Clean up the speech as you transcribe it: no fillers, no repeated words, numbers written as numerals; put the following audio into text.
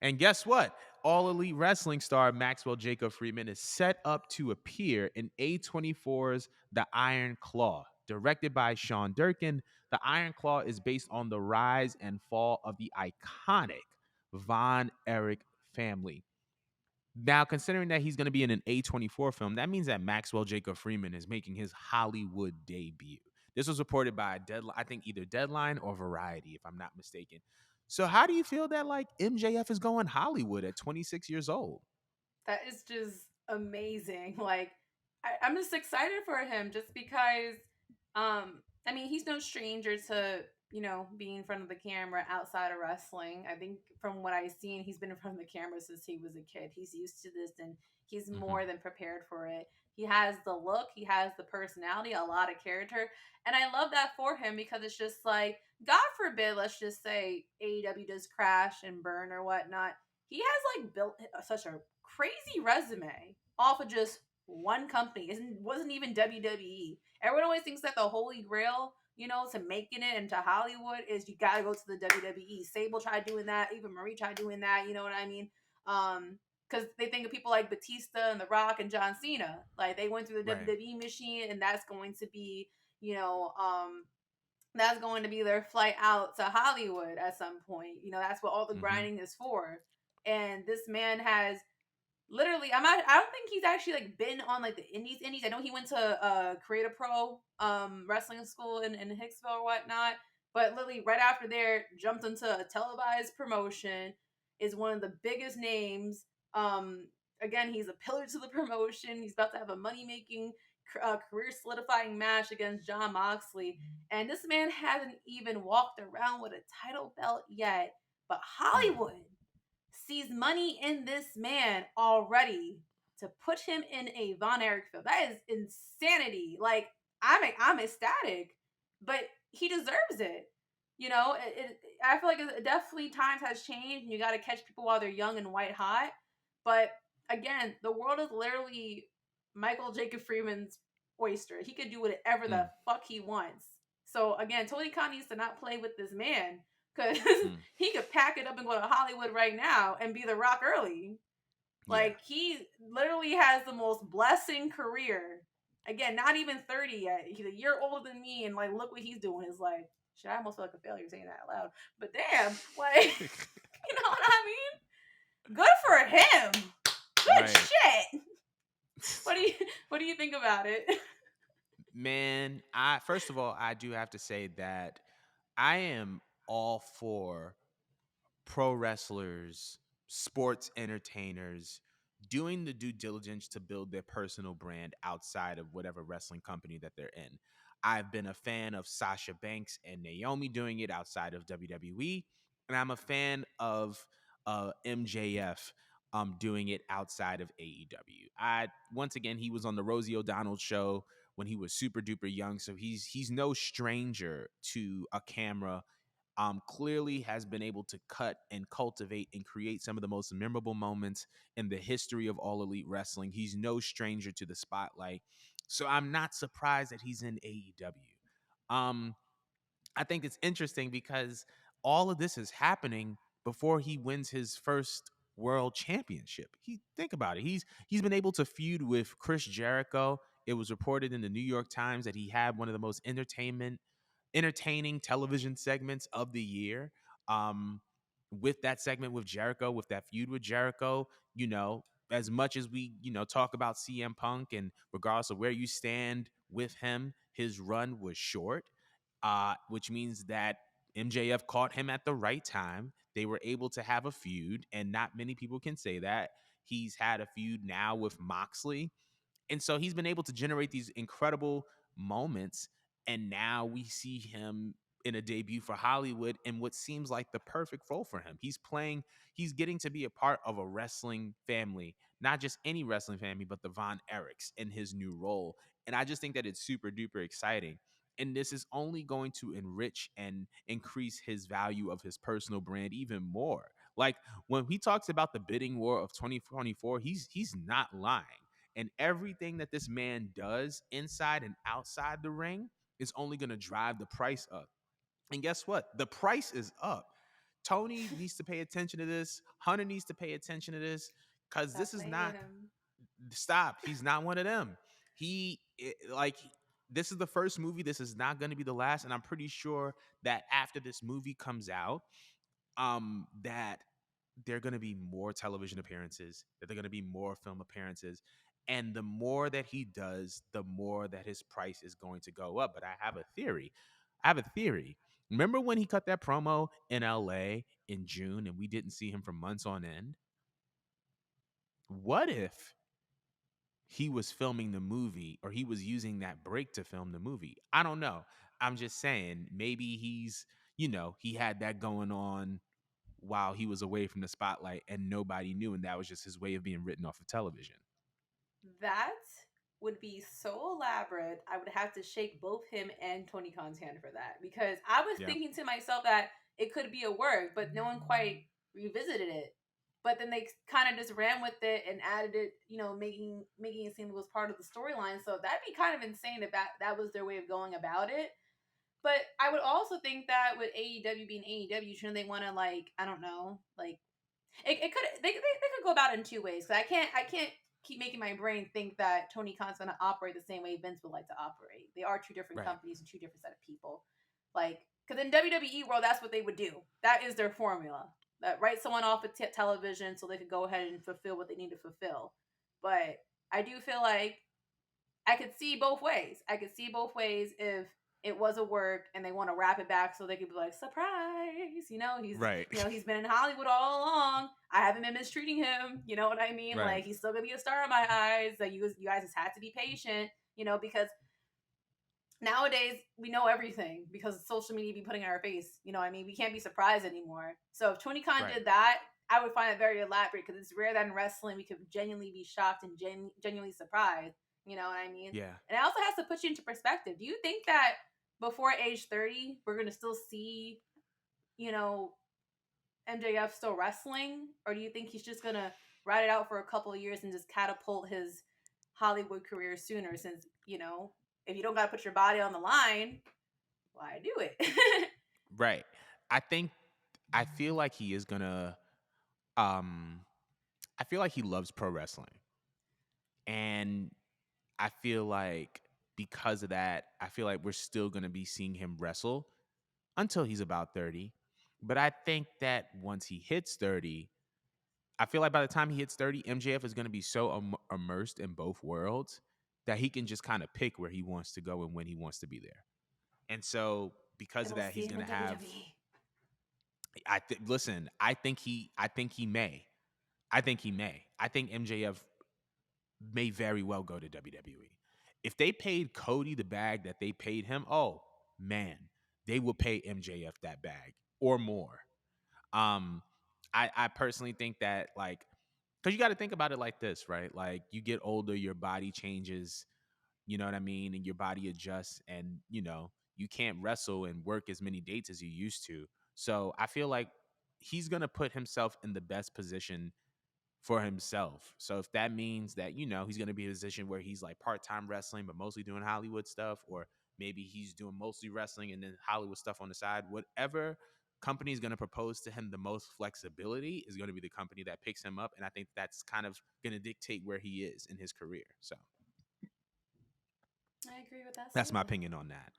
And guess what? All Elite Wrestling star Maxwell Jacob Friedman is set up to appear in A24's The Iron Claw. Directed by Sean Durkin, The Iron Claw is based on the rise and fall of the iconic Von Erich family. Now, considering that he's going to be in an A24 film, that means that Maxwell Jacob Freeman is making his Hollywood debut. This was reported by Deadline, I think either Deadline or Variety, if I'm not mistaken. So, how do you feel that like MJF is going Hollywood at 26 years old? That is just amazing. Like, I'm just excited for him just because, I mean, he's no stranger to, being in front of the camera outside of wrestling. I think from what I've seen, he's been in front of the camera since he was a kid. He's used to this and he's Hmm. more than prepared for it. He has the look, he has the personality, a lot of character. And I love that for him because it's just like, God forbid, let's just say AEW does crash and burn or whatnot. He has like built such a crazy resume off of just one company. Isn't wasn't even WWE. Everyone always thinks that the holy grail, to making it into Hollywood is you gotta go to the WWE. Sable tried doing that, even Marie tried doing that, you know what I mean? Because they think of people like Batista and The Rock and John Cena. Like they went through the Right. WWE machine and that's going to be, you know, um that's going to be their flight out to Hollywood at some point. That's what all the Hmm. grinding is for. And this man has literally, I don't think he's actually like been on like the indies. I know he went to Creative Pro wrestling school in Hicksville or whatnot, but literally right after there jumped into a televised promotion, is one of the biggest names. Again, he's a pillar to the promotion. He's about to have a money making career solidifying match against John Moxley, and this man hasn't even walked around with a title belt yet. But Mm. Hollywood sees money in this man already to put him in a Von Erich film. That is insanity. Like I'm ecstatic, but he deserves it. I feel like definitely times has changed, and you got to catch people while they're young and white hot. But again, the world is literally Michael Jacob Freeman's oyster. He could do whatever the Mm. fuck he wants. So again, Tony Khan needs to not play with this man because Mm. he could pack it up and go to Hollywood right now and be The Rock early. Yeah. Like he literally has the most blessing career. Again, not even 30 yet. He's a year older than me, and like look what he's doing. It's like shit. I almost feel like a failure saying that out loud. But damn, like you know what I mean? Good for him. Good Right. shit. What do you what do you think about it? Man, I first of all, I do have to say that I am all for pro wrestlers, sports entertainers doing the due diligence to build their personal brand outside of whatever wrestling company that they're in. I've been a fan of Sasha Banks and Naomi doing it outside of WWE, and I'm a fan of MJF doing it outside of AEW. I once again he was on the Rosie O'Donnell show when he was super duper young, so he's no stranger to a camera. Clearly has been able to cut and cultivate and create some of the most memorable moments in the history of All Elite Wrestling. He's no stranger to the spotlight. So I'm not surprised that he's in AEW. Um, I think it's interesting because all of this is happening before he wins his first world championship. He think about it. He's been able to feud with Chris Jericho. It was reported in the New York Times that he had one of the most entertaining television segments of the year. Um, with that segment with Jericho, with that feud with Jericho, as much as we, talk about CM Punk and regardless of where you stand with him, his run was short, which means that MJF caught him at the right time. They were able to have a feud, and not many people can say that. He's had a feud now with Moxley, and so he's been able to generate these incredible moments. And now we see him in a debut for Hollywood in what seems like the perfect role for him. He's getting to be a part of a wrestling family, not just any wrestling family, but the Von Erichs in his new role. And I just think that it's super duper exciting. And this is only going to enrich and increase his value of his personal brand even more. Like when he talks about the bidding war of 2024, he's not lying. And everything that this man does inside and outside the ring is only going to drive the price up. And guess what? The price is up. Tony needs to pay attention to this. Hunter needs to pay attention to this because Stop this is playing with not him. stop. He's not one of them. Like this is the first movie. This is not going to be the last, and I'm pretty sure that after this movie comes out, that there are going to be more television appearances, that there are going to be more film appearances, and the more that he does, the more that his price is going to go up. But I have a theory. I have a theory. Remember when he cut that promo in LA in June and we didn't see him for months on end? What if he was filming the movie or he was using that break to film the movie? I don't know. I'm just saying maybe he had that going on while he was away from the spotlight and nobody knew, and that was just his way of being written off of television. That would be so elaborate. I would have to shake both him and Tony Khan's hand for that because I was Yeah. thinking to myself that it could be a work, but no one quite revisited it. But then they kind of just ran with it and added it, making it seem it was part of the storyline. So that'd be kind of insane if that was their way of going about it. But I would also think that with AEW being AEW, shouldn't they want to like I don't know like it could they could go about it in two ways. 'Cause I can't keep making my brain think that Tony Khan's going to operate the same way Vince would like to operate. They are two different Right. companies and two different set of people. Like because in WWE world, that's what they would do. That is their formula. That write someone off of television so they could go ahead and fulfill what they need to fulfill. But I do feel like I could see both ways. I could see both ways if it was a work and they want to wrap it back so they could be like, surprise, Right. he's been in Hollywood all along. I haven't been mistreating him. You know what I mean? Right. Like he's still gonna be a star in my eyes. Like you guys just had to be patient, because nowadays we know everything because social media be putting in our face. You know what I mean? We can't be surprised anymore. So if Tony Khan Right. did that, I would find it very elaborate because it's rare that in wrestling we could genuinely be shocked and genuinely surprised. You know what I mean? Yeah. And it also has to put you into perspective. Do you think that before age 30, we're going to still see, you know, MJF still wrestling? Or do you think he's just going to ride it out for a couple of years and just catapult his Hollywood career sooner since, if you don't got to put your body on the line, why do it? Right. I think I feel like he is gonna um I feel like he loves pro wrestling. And I feel like because of that, I feel like we're still gonna be seeing him wrestle until he's about 30. But I think that once he hits 30, I feel like by the time he hits 30, MJF is going to be so immersed in both worlds that he can just kind of pick where he wants to go and when he wants to be there. And so because And of we'll that, see he's him going in to have WWE. listen, I think he may. I think he may. I think MJF may very well go to WWE. If they paid Cody the bag that they paid him, oh man, they will pay MJF that bag or more. Um, I personally think that like because you got to think about it like this, right? Like you get older, your body changes, you know what I mean, and your body adjusts, and you can't wrestle and work as many dates as you used to. So I feel like he's gonna put himself in the best position for himself. So if that means that, he's going to be in a position where he's like part-time wrestling, but mostly doing Hollywood stuff, or maybe he's doing mostly wrestling and then Hollywood stuff on the side, whatever company is going to propose to him the most flexibility is going to be the company that picks him up. And I think that's kind of going to dictate where he is in his career. So I agree with that that's my statement. opinion on that.